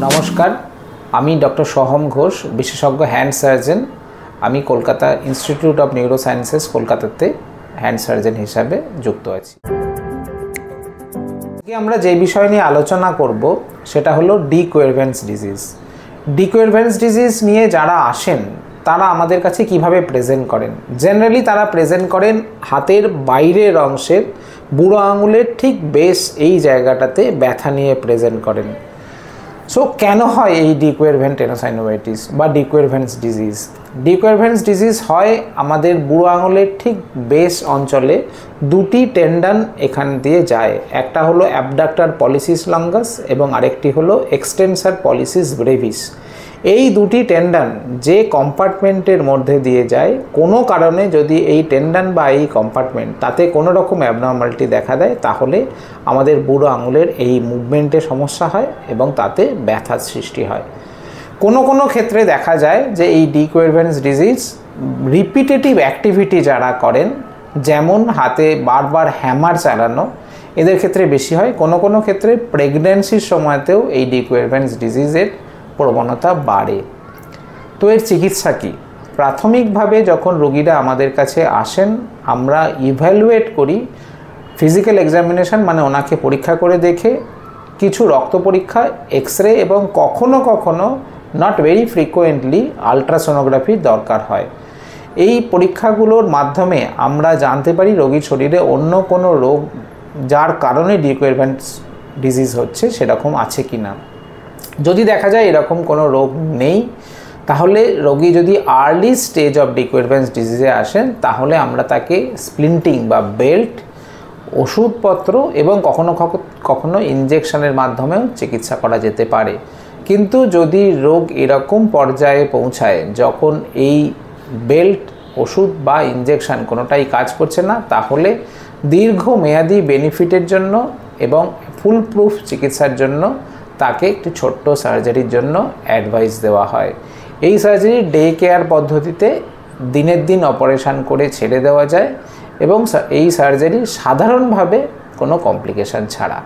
নমস্কার, আমি ডক্টর সোহম ঘোষ, বিশেষজ্ঞ হ্যান্ড সার্জন। আমি Kolkata institute of neuro sciences কলকাতাতে হ্যান্ড সার্জন হিসাবে যুক্ত আছি। আমরা যে বিষয় নিয়ে আলোচনা করব সেটা হলো ডি কুয়ারভ্যান্স ডিজিজ। ডি কুয়ারভ্যান্স ডিজিজ নিয়ে যারা আসেন তারা আমাদের কাছে কিভাবে প্রেজেন্ট করেন। জেনারেলি তারা প্রেজেন্ট করেন হাতের বাইরের অংশের বুড়ো আঙুলের ঠিক বেশ এই জায়গাটাতে ব্যথা নিয়ে প্রেজেন্ট করেন। সো কেন হয় এই ডি কুয়ারভ্যান্ট টেনোসাইনোভাইটিস বা ডি কুয়ারভ্যান্স ডিজিজ? ডি কুয়ারভ্যান্স ডিজিজ হয় আমাদের বুড়ো আঙুলের ঠিক বেস অঞ্চলে দুটি টেন্ডন এখান দিয়ে যায়। একটা হলো অ্যাবডাক্টর পলিসিস লঙ্গাস এবং আরেকটি হলো এক্সটেন্সর পলিসিস ব্রেভিস। এই দুটি টেন্ডন যে কম্পার্টমেন্টের মধ্যে দিয়ে যায়, কোনো কারণে যদি এই টেন্ডন বা এই কম্পার্টমেন্ট তাতে কোনো রকম অ্যাবনর্মালিটি দেখা দেয়, তাহলে আমাদের বুড়ো আঙুলের এই মুভমেন্টে সমস্যা হয় এবং তাতে ব্যথার সৃষ্টি হয়। কোনো ক্ষেত্রে দেখা যায় যে এই ডি কুয়ারভ্যান্স ডিজিজ রিপিটেটিভ অ্যাক্টিভিটি যারা করেন, যেমন হাতে বারবার হ্যামার চালানো, এদের ক্ষেত্রে বেশি হয়। কোনো ক্ষেত্রে প্রেগন্যান্সির সময়তেও এই ডি কুয়ারভ্যান্স ডিজিজের প্রবণতা বাড়ে। তো এর চিকিৎসা কী? প্রাথমিকভাবে যখন রোগীরা আমাদের কাছে আসেন, আমরা ইভ্যালুয়েট করি। ফিজিক্যাল এক্সামিনেশন মানে ওনাকে পরীক্ষা করে দেখে কিছু রক্ত পরীক্ষা, এক্সরে এবং কখনো নট ভেরি ফ্রিকোয়েন্টলি আলট্রাসোনোগ্রাফির দরকার হয়। এই পরীক্ষাগুলোর মাধ্যমে আমরা জানতে পারি রোগীর শরীরে অন্য কোনো রোগ যার কারণে ডি কুয়ারভ্যান্স ডিজিজ হচ্ছে সেরকম আছে কি না। যদি দেখা যায় এরকম কোনো রোগ নেই, তাহলে রোগী যদি আর্লি স্টেজ অফ ডি কুয়ারভ্যান্স ডিজিজে আসেন, তাহলে আমরা তাকে স্প্লিন্টিং বা বেল্ট, ওষুধপত্র এবং কখনো ইনজেকশনের মাধ্যমেও চিকিৎসা করা যেতে পারে। কিন্তু যদি রোগ এরকম পর্যায়ে পৌঁছায় যখন এই বেল্ট, ওষুধ বা ইনজেকশন কোনোটাই কাজ করছে না, তাহলে দীর্ঘমেয়াদী বেনিফিটের জন্য এবং ফুল প্রুফ চিকিৎসার জন্য তাকে একটি ছোট্ট সার্জারির জন্য অ্যাডভাইস দেওয়া হয়। এই সার্জারি ডে কেয়ার পদ্ধতিতে দিনের দিন অপারেশন করে ছেড়ে দেওয়া যায় এবং এই সার্জারি সাধারণভাবে কোনো কমপ্লিকেশন ছাড়া।